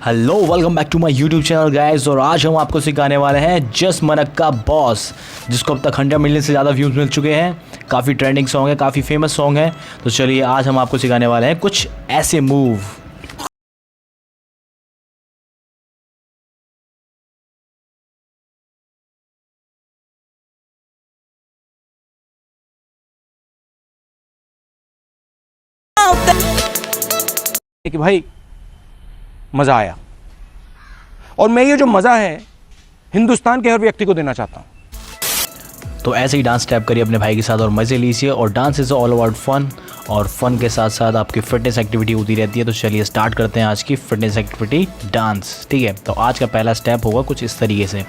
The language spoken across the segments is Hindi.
Hello welcome back to my YouTube channel guys. और आज हम आपको सिखाने वाले हैं जस्ट मनक्का बॉस, जिसको अब तक 100 मिलियन से ज़्यादा व्यूज़ मिल चुके हैं। काफ़ी ट्रेंडिंग सॉन्ग है, काफ़ी फेमस सॉन्ग है। तो चलिए आज हम आपको सिखाने वाले हैं कुछ ऐसे मूव। कि भाई मज़ा आया, और मैं ये जो मज़ा है हिंदुस्तान के हर व्यक्ति को देना चाहता हूँ। तो ऐसे ही डांस स्टेप करिए अपने भाई के साथ और मज़े लीजिए। और dance is all about fun, और फन के साथ साथ आपकी फिटनेस एक्टिविटी होती रहती है। तो चलिए स्टार्ट करते हैं आज की फिटनेस एक्टिविटी डांस। ठीक है, तो आज का पहला स्टेप होगा कुछ इस तरीके से।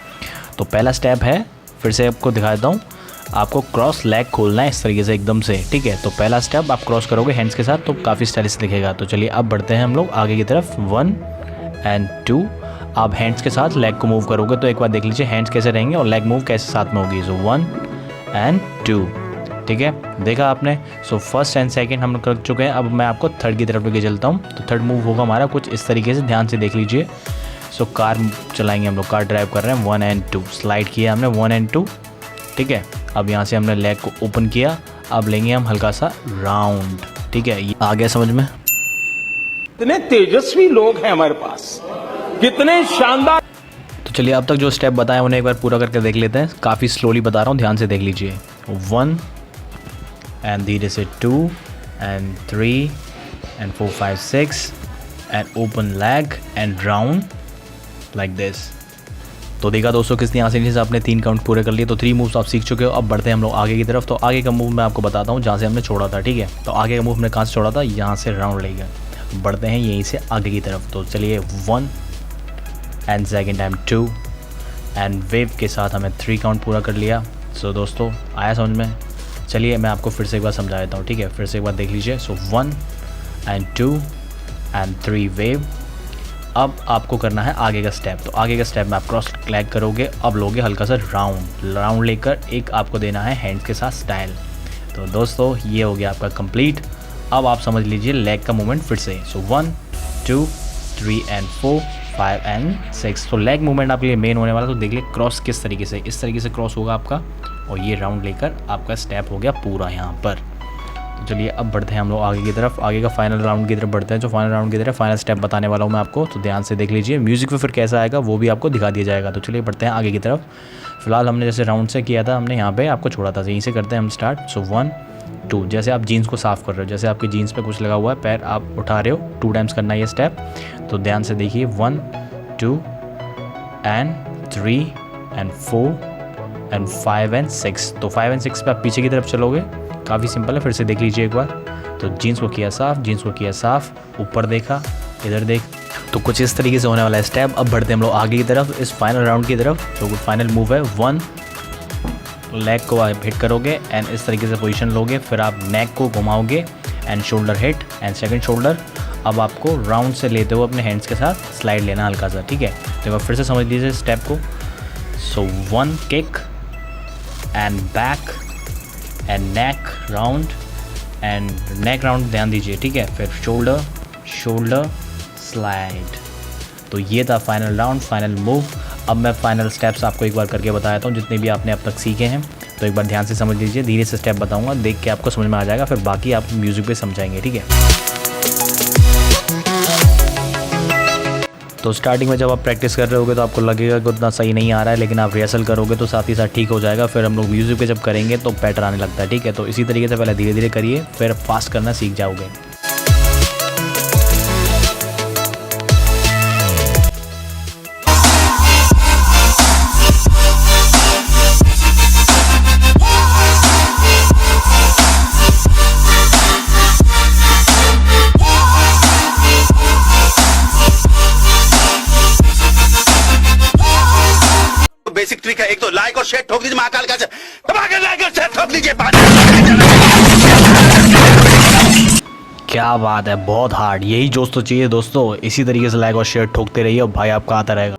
तो पहला स्टेप है, फिर से आपको दिखा देता हूँ, आपको क्रॉस लेग खोलना है इस तरीके से एकदम से। ठीक है, तो पहला स्टेप आप क्रॉस करोगे हैंड्स के साथ तो काफ़ी स्टाइलिश दिखेगा। तो चलिए अब बढ़ते हैं हम लोग आगे की तरफ। 1 and 2 आप हैंड्स के साथ लेग को मूव करोगे तो एक बार देख लीजिए हैंड्स कैसे रहेंगे और लेग मूव कैसे साथ में होगी। सो 1 and 2, ठीक है, देखा आपने। सो फर्स्ट एंड सेकंड हम लोग कर चुके हैं। अब मैं आपको थर्ड की तरफ लेके चलता हूँ। तो थर्ड मूव होगा हमारा कुछ इस तरीके से, ध्यान से देख लीजिए। सो कार चलाएंगे हम लोग, कार ड्राइव कर रहे हैं। 1 and 2 स्लाइड किया हमने 1 and 2, ठीक है। अब यहाँ से हमने लेग को ओपन किया, अब लेंगे हम हल्का सा राउंड। ठीक है, ये आ गया समझ में। कितने तेजस्वी लोग हैं हमारे पास, कितने शानदार। तो चलिए अब तक जो स्टेप बताए उन्हें एक बार पूरा करके देख लेते हैं। काफ़ी स्लोली बता रहा हूँ, ध्यान से देख लीजिए। 1 and धीरे से 2 and 3 and 4 5 6 and open leg and round like this। तो देखा दोस्तों कितनी आसानी से आपने 3 काउंट पूरे कर लिए। तो 3 मूव्स आप सीख चुके हो। अब बढ़ते हैं हम लोग आगे की तरफ। तो आगे का मूव मैं आपको बताता हूँ जहाँ से हमने छोड़ा था। ठीक है, तो आगे का मूव हमने कहाँ से छोड़ा था, यहाँ से राउंड लेगा। बढ़ते हैं यहीं से आगे की तरफ। तो चलिए 1 and second time 2 and wave के साथ हमें 3 काउंट पूरा कर लिया। सो दोस्तों आया समझ में। चलिए मैं आपको फिर से एक बार समझा देता हूँ। ठीक है, फिर से एक बार देख लीजिए। सो 1 and 2 and 3 वेव। अब आपको करना है आगे का स्टेप। तो आगे का स्टेप में आप क्रॉस लेग करोगे, अब लोगे हल्का सा राउंड लेकर एक आपको देना है हैंड्स के साथ स्टाइल। तो दोस्तों ये हो गया आपका कंप्लीट। अब आप समझ लीजिए लेग का मूवमेंट फिर से। सो 1 2 3 and 4 5 and 6। तो लेग मूवमेंट आपके लिए मेन होने वाला। तो देख लिए क्रॉस किस तरीके से, इस तरीके से क्रॉस होगा आपका, और ये राउंड लेकर आपका स्टेप हो गया पूरा यहाँ पर। तो चलिए अब बढ़ते हैं हम लोग आगे की तरफ। आगे का फाइनल राउंड की तरफ बढ़ते हैं। जो फाइनल राउंड की तरफ फाइनल स्टेप बताने वाला हूँ मैं आपको, तो ध्यान से देख लीजिए। म्यूज़िक पे फिर कैसा आएगा वो भी आपको दिखा दिया जाएगा। तो चलिए बढ़ते हैं आगे की तरफ। फिलहाल हमने जैसे राउंड से किया था, हमने यहाँ पे आपको छोड़ा था, यहीं से करते हैं हम स्टार्ट। सो 1 2 जैसे आप जीन्स को साफ़ कर रहे हो, जैसे आपकी जीन्स पे कुछ लगा हुआ है, पैर आप उठा रहे हो, 2 टाइम्स करना है ये स्टेप। तो ध्यान से देखिए 1 2 and 3 and 4 and 5 and 6। तो 5 and 6 पे आप पीछे की तरफ चलोगे। काफ़ी सिंपल है, फिर से देख लीजिए एक बार। तो जीन्स को किया साफ़, जीन्स को किया साफ़, ऊपर देखा, इधर देख। तो कुछ इस तरीके से होने वाला है स्टेप। अब बढ़ते हैं हम लोग आगे की तरफ, इस फाइनल राउंड की तरफ। तो फाइनल मूव है 1 लेग को आप हिट करोगे एंड इस तरीके से पोजीशन लोगे, फिर आप नेक को घुमाओगे and shoulder hit and second shoulder. अब आपको राउंड से लेते हुए अपने हैंड्स के साथ स्लाइड लेना हल्का सा। ठीक है, तो फिर से समझ लीजिए स्टेप को। सो 1 kick and back and neck round and neck round, ध्यान दीजिए। ठीक है, फिर शोल्डर शोल्डर स्लाइड। तो ये था फाइनल राउंड, फाइनल मूव। अब मैं फाइनल स्टेप्स आपको एक बार करके बताता हूँ, जितने भी आपने अब तक सीखे हैं। तो एक बार ध्यान से समझ लीजिए, धीरे से स्टेप बताऊँगा, देख के आपको समझ में आ जाएगा, फिर बाकी आप म्यूज़िक पे समझाएंगे। ठीक है, तो स्टार्टिंग में जब आप प्रैक्टिस कर रहे होगे तो आपको लगेगा कि उतना सही नहीं आ रहा है, लेकिन आप रिहर्सल करोगे तो साथ ही साथ ठीक हो जाएगा। फिर हम लोग म्यूज़िक पे जब करेंगे तो पैटर्न आने लगता है। ठीक है, तो इसी तरीके से पहले धीरे धीरे करिए, फिर फास्ट करना सीख जाओगे। बेसिक ट्रिक है, एक तो लाइक और शेयर ठोक दीजिए, महाकाल का लाइक और शेयर ठोक दीजिए। क्या बात है, बहुत हार्ड। यही जोश तो चाहिए दोस्तों। इसी तरीके से लाइक और शेयर ठोकते रहिए और भाई आपका आता रहेगा।